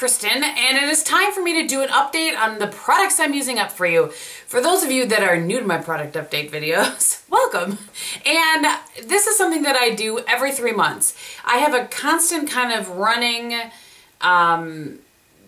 Kristin, and it is time for me to do an update on the products I'm using up for you. For those of you that are new to my product update videos, welcome. And this is something that I do every 3 months. I have a constant kind of running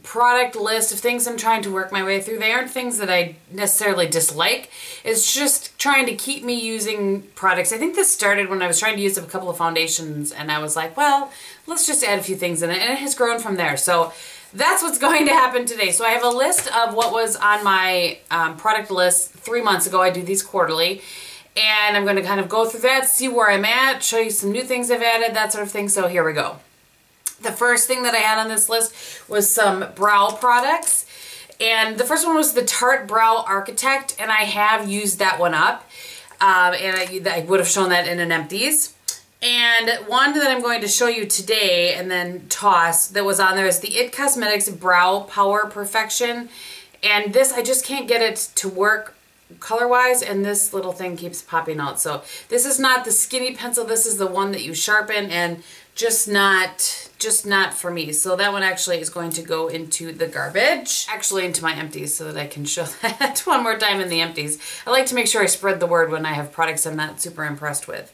product list of things I'm trying to work my way through. They aren't things that I necessarily dislike. It's just trying to keep me using products. I think this started when I was trying to use up a couple of foundations and I was like, well, let's just add a few things in it, and it has grown from there. So that's what's going to happen today. So I have a list of what was on my product list 3 months ago. I do these quarterly. And I'm going to kind of go through that, see where I'm at, show you some new things I've added, that sort of thing. So here we go. The first thing that I had on this list was some brow products. And the first one was the Tarte Brow Architect, and I have used that one up. And I would have shown that in an empties. And one that I'm going to show you today and then toss that was on there is the IT Cosmetics Brow Power Perfection. And this, I just can't get it to work color-wise, and this little thing keeps popping out. So this is not the skinny pencil. This is the one that you sharpen, and just not for me. So that one actually is going to go into the garbage, actually into my empties, so that I can show that one more time in the empties. I like to make sure I spread the word when I have products I'm not super impressed with.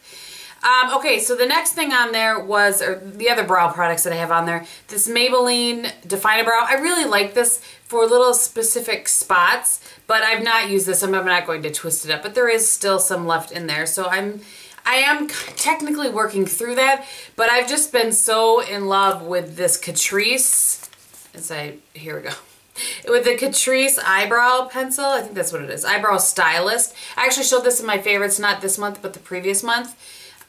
Okay, so the next thing on there was, or the other brow products that I have on there, this Maybelline Define a Brow. I really like this for little specific spots, but I've not used this. I'm not going to twist it up, but there is still some left in there. So I am technically working through that, but I've just been so in love with this Catrice, here we go. With the Catrice eyebrow pencil, I think that's what it is, eyebrow stylist. I actually showed this in my favorites, not this month, but the previous month.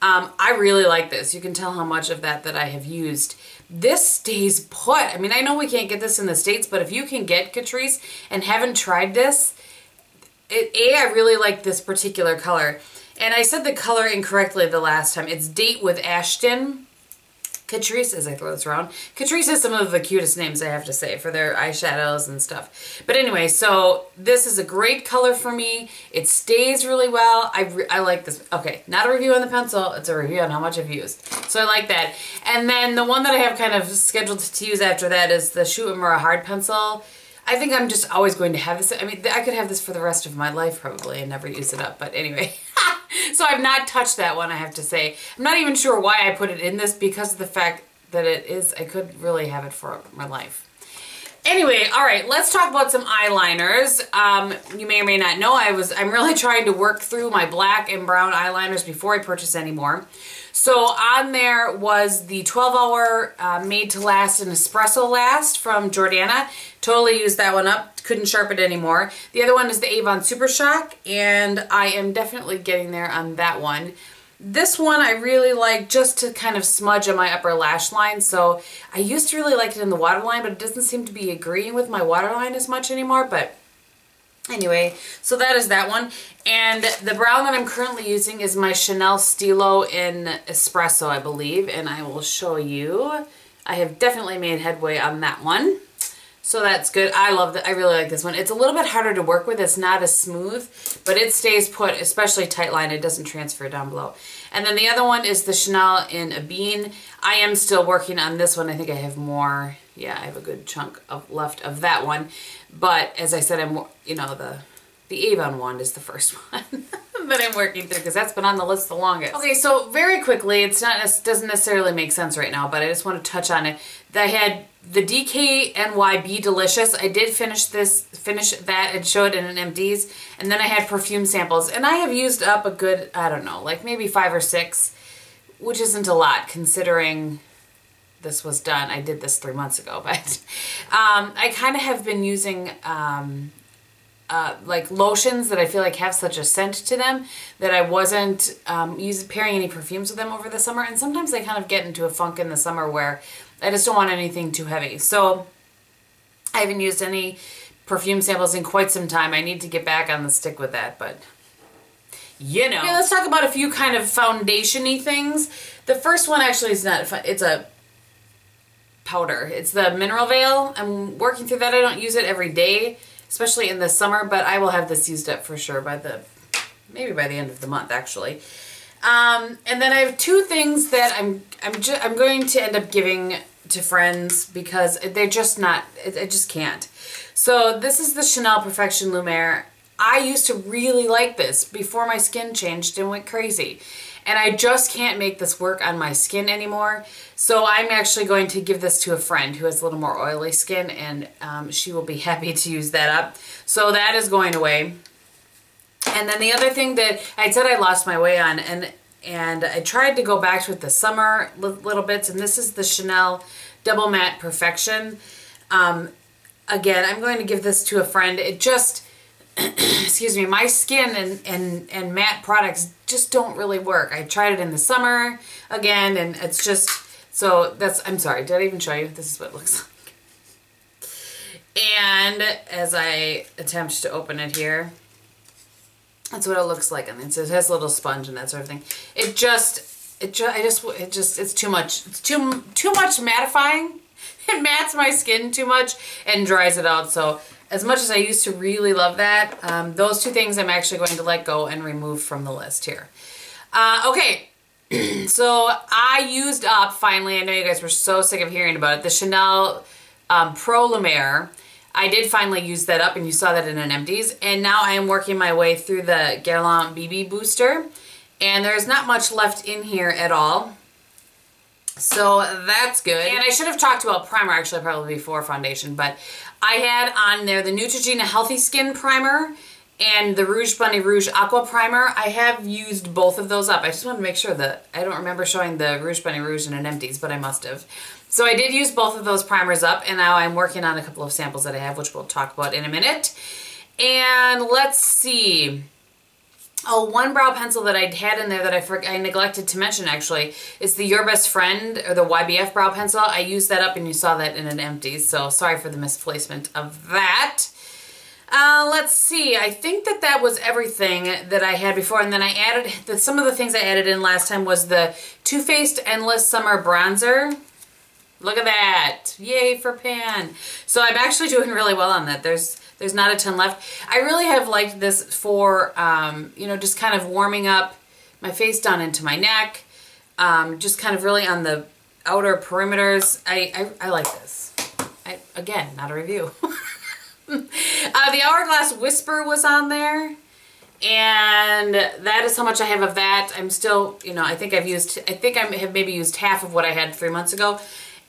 I really like this. You can tell how much of that I have used. This stays put. I mean, I know we can't get this in the States, but if you can get Catrice and haven't tried this, I really like this particular color. And I said the color incorrectly the last time. It's Date with Ashton. Catrice, as I throw this around. Catrice has some of the cutest names, I have to say, for their eyeshadows and stuff. But anyway, so this is a great color for me. It stays really well. I like this. Okay, not a review on the pencil. It's a review on how much I've used. So I like that. And then the one that I have kind of scheduled to use after that is the Shoot Mura Hard Pencil. I think I'm just always going to have this. I mean, I could have this for the rest of my life probably and never use it up. But anyway. So I've not touched that one, I have to say. I'm not even sure why I put it in this, because of the fact that I could really have it for my life. Anyway, all right, let's talk about some eyeliners. You may or may not know I'm really trying to work through my black and brown eyeliners before I purchase any more. So on there was the 12-hour Made to Last and Espresso Last from Jordana. Totally used that one up. Couldn't sharpen it anymore. The other one is the Avon Super Shock, and I am definitely getting there on that one. This one I really like just to kind of smudge on my upper lash line. So I used to really like it in the waterline, but it doesn't seem to be agreeing with my waterline as much anymore. But anyway, so that is that one. And the brown that I'm currently using is my Chanel Stilo in Espresso, I believe. And I will show you. I have definitely made headway on that one. So that's good. I love that. I really like this one. It's a little bit harder to work with. It's not as smooth, but it stays put, especially tight line. It doesn't transfer down below. And then the other one is the Chanel in a Bean. I am still working on this one. I think I have more. Yeah, I have a good chunk left of that one. But as I said, the Avon one is the first one that I'm working through, because that's been on the list the longest. Okay, so very quickly, doesn't necessarily make sense right now, but I just want to touch on it. I had the DKNY Be Delicious. I did finish that and show it in an empties, and then I had perfume samples, and I have used up a good, I don't know, like maybe 5 or 6, which isn't a lot considering this was done. I did this 3 months ago, but I kind of have been using like lotions that I feel like have such a scent to them that I wasn't pairing any perfumes with them over the summer. And sometimes I kind of get into a funk in the summer where I just don't want anything too heavy. So I haven't used any perfume samples in quite some time. I need to get back on the stick with that, but you know. Okay, let's talk about a few kind of foundation-y things. The first one actually is not fun. It's a powder. It's the Mineral Veil. I'm working through that. I don't use it every day, especially in the summer, but I will have this used up for sure maybe by the end of the month, actually. And then I have 2 things that I'm going to end up giving to friends because they're just not, I just can't. So this is the Chanel Perfection Lumiere. I used to really like this before my skin changed and went crazy. And I just can't make this work on my skin anymore. So I'm actually going to give this to a friend who has a little more oily skin, and she will be happy to use that up. So that is going away. And then the other thing that I said I lost my way on, and I tried to go back to it this summer, little bits, and this is the Chanel Double Matte Perfection. Again, I'm going to give this to a friend. It just, excuse me, my skin and matte products just don't really work. I tried it in the summer again, and it's just, so that's, I'm sorry, did I even show you? This is what it looks like. And as I attempt to open it here, that's what it looks like. And it has a little sponge and that sort of thing. It's too much. It's too much mattifying. It mattes my skin too much and dries it out. So as much as I used to really love that, those two things I'm actually going to let go and remove from the list here. Okay, so I used up, finally, I know you guys were so sick of hearing about it, the Chanel Pro Lumiere. I did finally use that up, and you saw that in an empties. And now I am working my way through the Guerlain BB Booster, and there's not much left in here at all. So that's good. And I should have talked about primer actually probably before foundation, but I had on there the Neutrogena Healthy Skin Primer and the Rouge Bunny Rouge Aqua Primer. I have used both of those up. I just want to make sure that I don't remember showing the Rouge Bunny Rouge in an empties, but I must have. So I did use both of those primers up, and now I'm working on a couple of samples that I have, which we'll talk about in a minute. And let's see. Oh, one brow pencil that I had in there that I neglected to mention actually is the Your Best Friend, or the YBF brow pencil. I used that up and you saw that in an empty, so sorry for the misplacement of that. Let's see, I think that was everything that I had before, and then I added, some of the things I added in last time was the Too Faced Endless Summer Bronzer. Look at that, yay for pan. So I'm actually doing really well on that. There's not a ton left. I really have liked this for, you know, just kind of warming up my face down into my neck. Just kind of really on the outer perimeters. I like this. Again, not a review. The Hourglass Whisper was on there. And that is how much I have of that. I'm still, you know, I think I have maybe used half of what I had 3 months ago.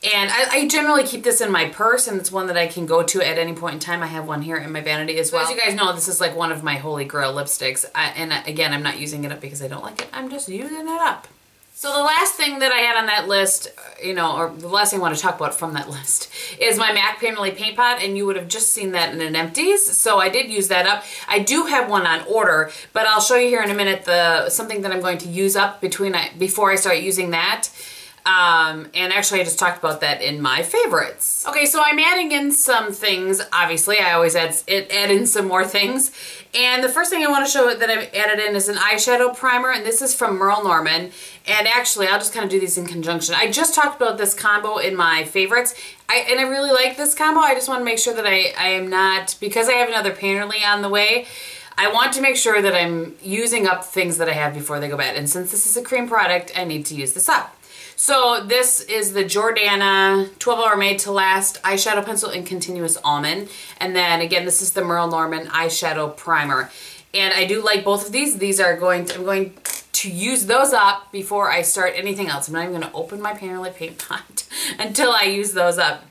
And I generally keep this in my purse, and it's one that I can go to at any point in time. I have one here in my vanity as well. As you guys know, this is like one of my holy grail lipsticks. And again, I'm not using it up because I don't like it. I'm just using it up. So the last thing that I had on that list, you know, or the last thing I want to talk about from that list is my MAC Painterly Paint Pot, and you would have just seen that in an empties. So I did use that up. I do have one on order, but I'll show you here in a minute something that I'm going to use up before I start using that. And actually I just talked about that in my favorites. Okay, so I'm adding in some things, obviously. I always add in some more things. And the first thing I want to show that I've added in is an eyeshadow primer, and this is from Merle Norman. And actually, I'll just kind of do these in conjunction. I just talked about this combo in my favorites, and I really like this combo. I just want to make sure that I am not, because I have another Painterly on the way, I want to make sure that I'm using up things that I have before they go bad. And since this is a cream product, I need to use this up. So this is the Jordana 12-Hour Made to Last Eyeshadow Pencil in Continuous Almond. And then again, this is the Merle Norman Eyeshadow Primer. And I do like both of these. I'm going to use those up before I start anything else. I'm not even going to open my Painterly Paint Pot until I use those up.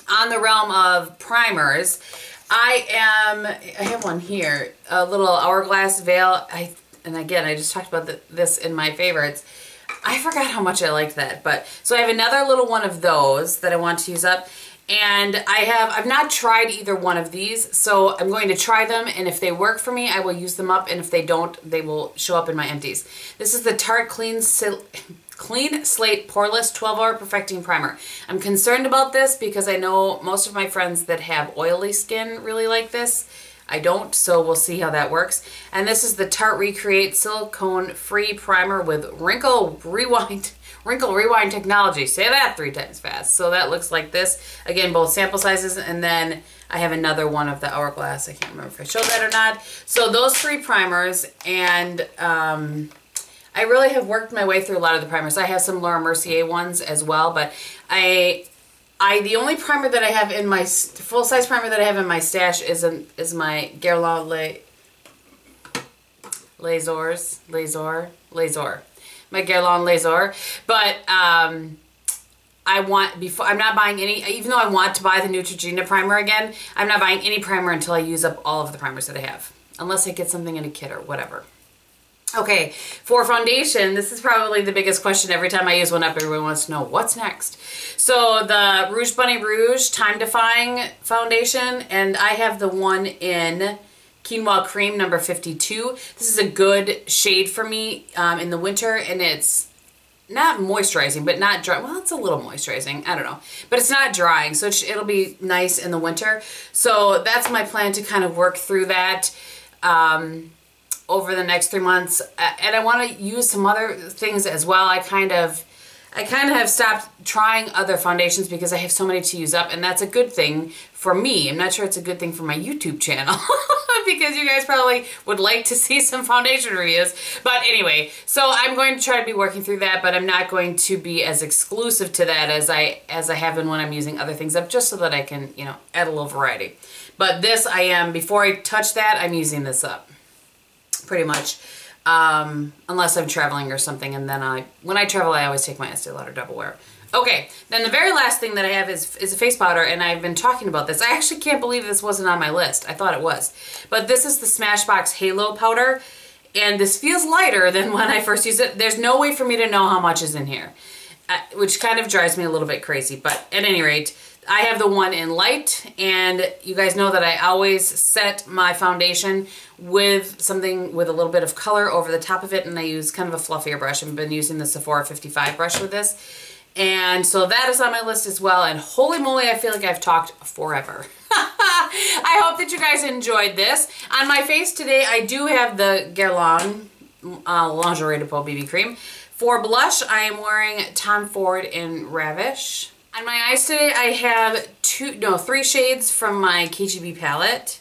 On the realm of primers, I have one here, a little Hourglass Veil. And again, I just talked about this in my favorites. I forgot how much I liked that, but so I have another little one of those that I want to use up, and I've not tried either one of these, so I'm going to try them, and if they work for me, I will use them up, and if they don't, they will show up in my empties. This is the Tarte Clean Slate Poreless 12-Hour Perfecting Primer. I'm concerned about this because I know most of my friends that have oily skin really like this. I don't, so we'll see how that works. And this is the Tarte Recreate Silicone Free Primer with Wrinkle Rewind technology. Say that 3 times fast. So that looks like this. Again, both sample sizes, and then I have another one of the Hourglass. I can't remember if I showed that or not. So those 3 primers, and I really have worked my way through a lot of the primers. I have some Laura Mercier ones as well, but The only primer that I have in my full size primer that I have in my stash is my Guerlain Laser. My Guerlain Laser. But I'm not buying any, even though I want to buy the Neutrogena primer again, I'm not buying any primer until I use up all of the primers that I have. Unless I get something in a kit or whatever. Okay, for foundation, this is probably the biggest question every time I use one up. Everyone wants to know what's next. So the Rouge Bunny Rouge Time Defying Foundation, and I have the one in Quinoa Cream number 52. This is a good shade for me in the winter, and it's not moisturizing, but not dry. Well, it's a little moisturizing. I don't know. But it's not drying, so it'll be nice in the winter. So that's my plan, to kind of work through that over the next 3 months. And I want to use some other things as well. I kind of have stopped trying other foundations because I have so many to use up, and that's a good thing for me. I'm not sure it's a good thing for my YouTube channel because you guys probably would like to see some foundation reviews. But anyway, so I'm going to try to be working through that, but I'm not going to be as exclusive to that as I have been when I'm using other things up, just so that I can, you know, add a little variety. But this before I touch that, I'm using this up pretty much. Unless I'm traveling or something, and then when I travel, I always take my Estee Lauder Double Wear. Okay, then the very last thing that I have is a face powder, and I've been talking about this. I actually can't believe this wasn't on my list. I thought it was. But this is the Smashbox Halo Powder, and this feels lighter than when I first used it. There's no way for me to know how much is in here, which kind of drives me a little bit crazy. But at any rate, I have the one in light, and you guys know that I always set my foundation with something with a little bit of color over the top of it, and I use kind of a fluffier brush. I've been using the Sephora 55 brush with this, and so that is on my list as well. And holy moly, I feel like I've talked forever. I hope that you guys enjoyed this. On my face today, I do have the Guerlain Lingerie de Peau BB Cream. For blush, I am wearing Tom Ford in Ravish. On my eyes today, I have 3 shades from my K.G.B palette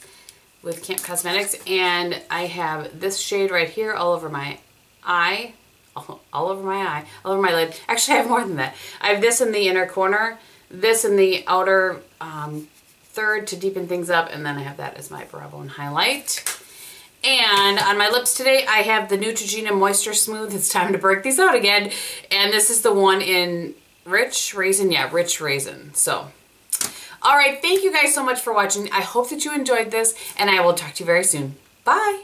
with Camp Cosmetics, and I have this shade right here all over my eye, all over my lid. Actually, I have more than that. I have this in the inner corner, this in the outer third to deepen things up, and then I have that as my brow bone highlight. And on my lips today, I have the Neutrogena Moisture Smooth. It's time to break these out again, and this is the one in Rich Raisin. Yeah, Rich Raisin. So, all right. Thank you guys so much for watching. I hope that you enjoyed this, and I will talk to you very soon. Bye.